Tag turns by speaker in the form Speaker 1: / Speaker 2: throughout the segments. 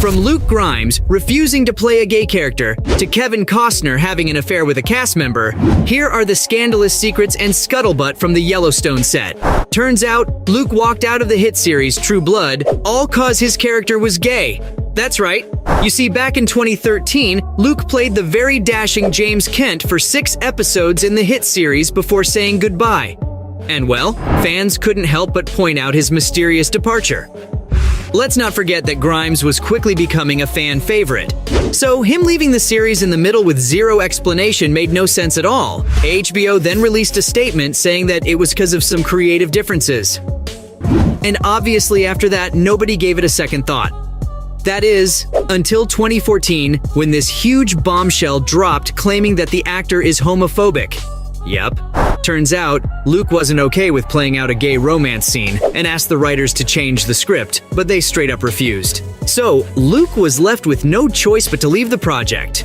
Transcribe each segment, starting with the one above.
Speaker 1: From Luke Grimes refusing to play a gay character to Kevin Costner having an affair with a cast member, here are the scandalous secrets and scuttlebutt from the Yellowstone set. Turns out, Luke walked out of the hit series True Blood, all cause his character was gay. That's right. You see, back in 2013, Luke played the very dashing James Kent for 6 episodes in the hit series before saying goodbye. And well, fans couldn't help but point out his mysterious departure. Let's not forget that Grimes was quickly becoming a fan favorite. So him leaving the series in the middle with zero explanation made no sense at all. HBO then released a statement saying that it was because of some creative differences. And obviously after that, nobody gave it a second thought. That is, until 2014, when this huge bombshell dropped claiming that the actor is homophobic. Yep. Turns out, Luke wasn't okay with playing out a gay romance scene and asked the writers to change the script, but they straight up refused. So, Luke was left with no choice but to leave the project.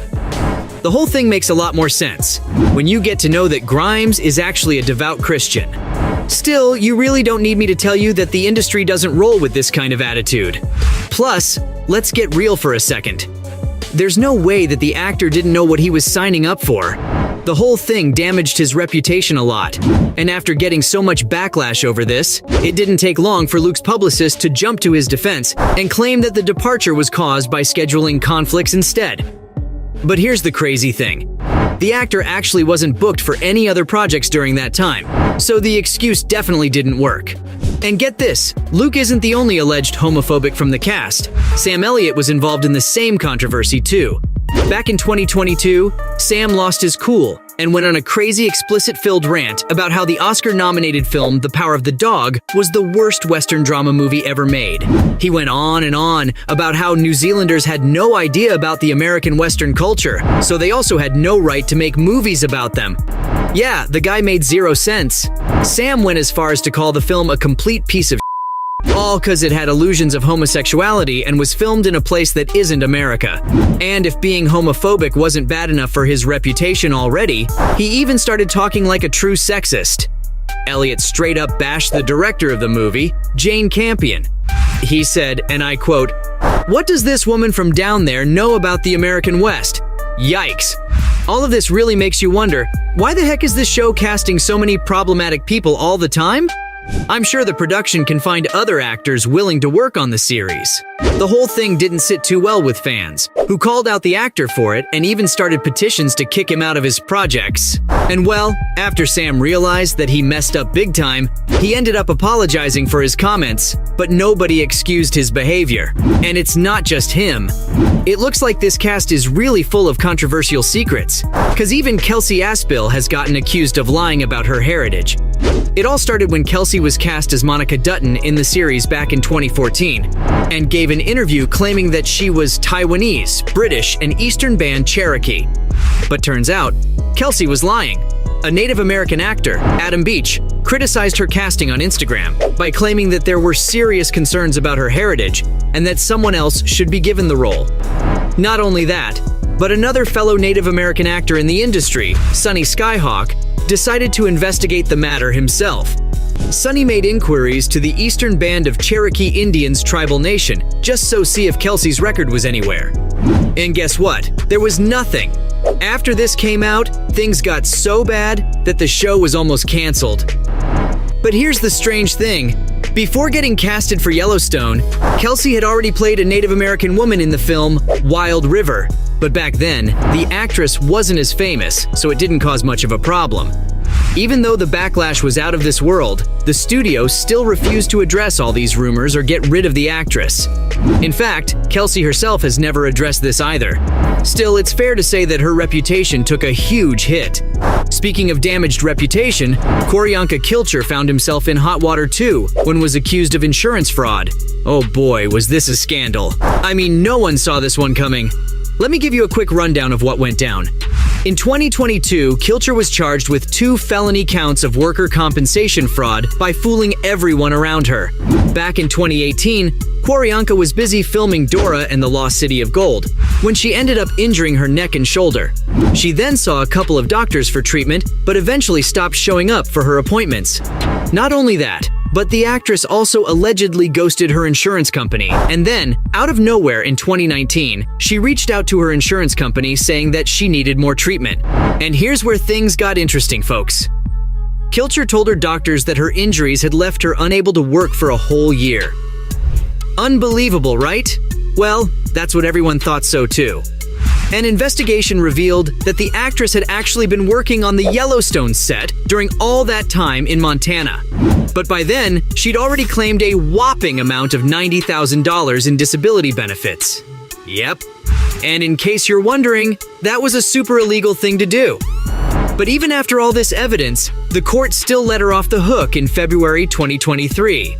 Speaker 1: The whole thing makes a lot more sense when you get to know that Grimes is actually a devout Christian. Still, you really don't need me to tell you that the industry doesn't roll with this kind of attitude. Plus, let's get real for a second. There's no way that the actor didn't know what he was signing up for. The whole thing damaged his reputation a lot, and after getting so much backlash over this, it didn't take long for Luke's publicist to jump to his defense and claim that the departure was caused by scheduling conflicts instead. But here's the crazy thing. The actor actually wasn't booked for any other projects during that time, so the excuse definitely didn't work. And get this, Luke isn't the only alleged homophobic from the cast. Sam Elliott was involved in the same controversy too. Back in 2022, Sam lost his cool and went on a crazy explicit-filled rant about how the Oscar-nominated film The Power of the Dog was the worst Western drama movie ever made. He went on and on about how New Zealanders had no idea about the American Western culture, so they also had no right to make movies about them. Yeah, the guy made zero sense. Sam went as far as to call the film a complete piece of all because it had allusions of homosexuality and was filmed in a place that isn't America. And if being homophobic wasn't bad enough for his reputation already, he even started talking like a true sexist. Elliott straight up bashed the director of the movie, Jane Campion. He said, and I quote, "What does this woman from down there know about the American West? Yikes." All of this really makes you wonder, why the heck is this show casting so many problematic people all the time? I'm sure the production can find other actors willing to work on the series. The whole thing didn't sit too well with fans, who called out the actor for it and even started petitions to kick him out of his projects. And well, after Sam realized that he messed up big time, he ended up apologizing for his comments, but nobody excused his behavior. And it's not just him. It looks like this cast is really full of controversial secrets, because even Kelsey Aspil has gotten accused of lying about her heritage. It all started when Kelsey was cast as Monica Dutton in the series back in 2014, and gave an interview claiming that she was Taiwanese, British, and Eastern Band Cherokee. But turns out, Kelsey was lying. A Native American actor, Adam Beach, criticized her casting on Instagram by claiming that there were serious concerns about her heritage and that someone else should be given the role. Not only that, but another fellow Native American actor in the industry, Sonny Skyhawk, decided to investigate the matter himself. Sonny made inquiries to the Eastern Band of Cherokee Indians tribal nation, just so see if Kelsey's record was anywhere. And guess what? There was nothing. After this came out, things got so bad that the show was almost canceled. But here's the strange thing. Before getting casted for Yellowstone, Kelsey had already played a Native American woman in the film Wild River. But back then, the actress wasn't as famous, so it didn't cause much of a problem. Even though the backlash was out of this world, the studio still refused to address all these rumors or get rid of the actress. In fact, Kelsey herself has never addressed this either. Still, it's fair to say that her reputation took a huge hit. Speaking of damaged reputation, Q'orianka Kilcher found himself in hot water too when was accused of insurance fraud. Oh boy, was this a scandal. I mean, no one saw this one coming. Let me give you a quick rundown of what went down. In 2022, Kilcher was charged with 2 felony counts of worker compensation fraud by fooling everyone around her. Back in 2018, Q'orianka was busy filming Dora and the Lost City of Gold when she ended up injuring her neck and shoulder. She then saw a couple of doctors for treatment, but eventually stopped showing up for her appointments. Not only that, But the actress also allegedly ghosted her insurance company. And then, out of nowhere in 2019, she reached out to her insurance company saying that she needed more treatment. And here's where things got interesting, folks. Kilcher told her doctors that her injuries had left her unable to work for a whole year. Unbelievable, right? Well, that's what everyone thought so too. An investigation revealed that the actress had actually been working on the Yellowstone set during all that time in Montana. But by then, she'd already claimed a whopping amount of $90,000 in disability benefits. Yep. And in case you're wondering, that was a super illegal thing to do. But even after all this evidence, the court still let her off the hook in February 2023.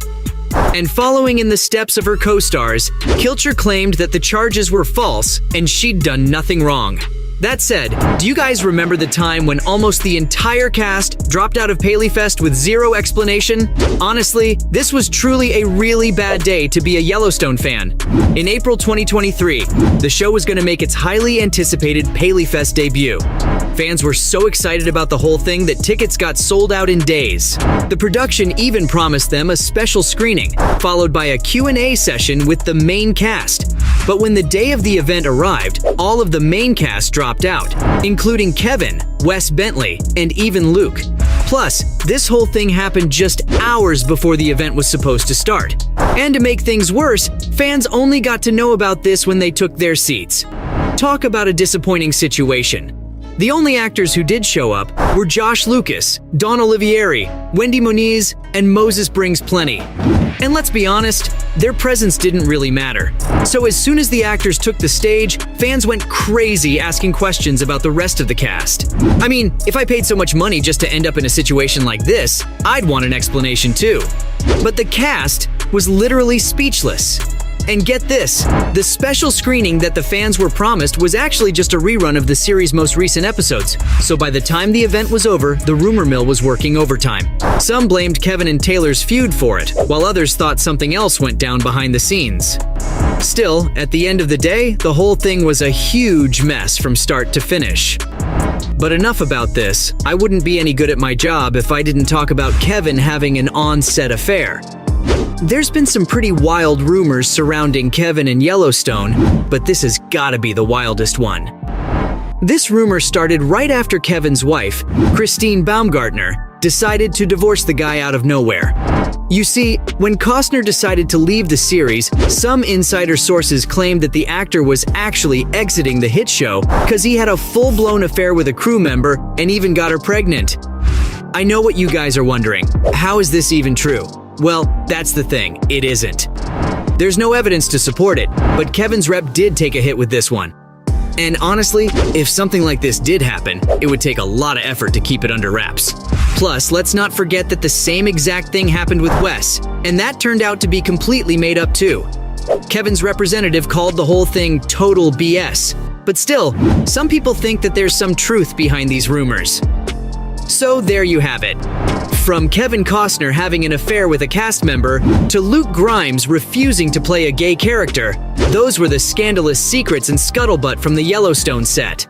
Speaker 1: And following in the steps of her co-stars, Kilcher claimed that the charges were false and she'd done nothing wrong. That said, do you guys remember the time when almost the entire cast dropped out of PaleyFest with zero explanation? Honestly, this was truly a really bad day to be a Yellowstone fan. In April 2023, the show was going to make its highly anticipated PaleyFest debut. Fans were so excited about the whole thing that tickets got sold out in days. The production even promised them a special screening, followed by a Q&A session with the main cast. But when the day of the event arrived, all of the main cast dropped out, including Kevin, Wes Bentley, and even Luke. Plus, this whole thing happened just hours before the event was supposed to start. And to make things worse, fans only got to know about this when they took their seats. Talk about a disappointing situation. The only actors who did show up were Josh Lucas, Don Olivieri, Wendy Moniz, and Moses Brings Plenty. And let's be honest, their presence didn't really matter. So as soon as the actors took the stage, fans went crazy asking questions about the rest of the cast. I mean, if I paid so much money just to end up in a situation like this, I'd want an explanation too. But the cast was literally speechless. And get this, the special screening that the fans were promised was actually just a rerun of the series' most recent episodes. So by the time the event was over, the rumor mill was working overtime. Some blamed Kevin and Taylor's feud for it, while others thought something else went down behind the scenes. Still, at the end of the day, the whole thing was a huge mess from start to finish. But enough about this. I wouldn't be any good at my job if I didn't talk about Kevin having an on-set affair. There's been some pretty wild rumors surrounding Kevin and Yellowstone, but this has gotta be the wildest one. This rumor started right after Kevin's wife, Christine Baumgartner, decided to divorce the guy out of nowhere. You see, when Costner decided to leave the series, some insider sources claimed that the actor was actually exiting the hit show because he had a full-blown affair with a crew member and even got her pregnant. I know what you guys are wondering. How is this even true? Well, that's the thing, it isn't. There's no evidence to support it, but Kevin's rep did take a hit with this one. And honestly, if something like this did happen, it would take a lot of effort to keep it under wraps. Plus, let's not forget that the same exact thing happened with Wes, and that turned out to be completely made up too. Kevin's representative called the whole thing total BS. But still, some people think that there's some truth behind these rumors. So there you have it. From Kevin Costner having an affair with a cast member to Luke Grimes refusing to play a gay character, those were the scandalous secrets and scuttlebutt from the Yellowstone set.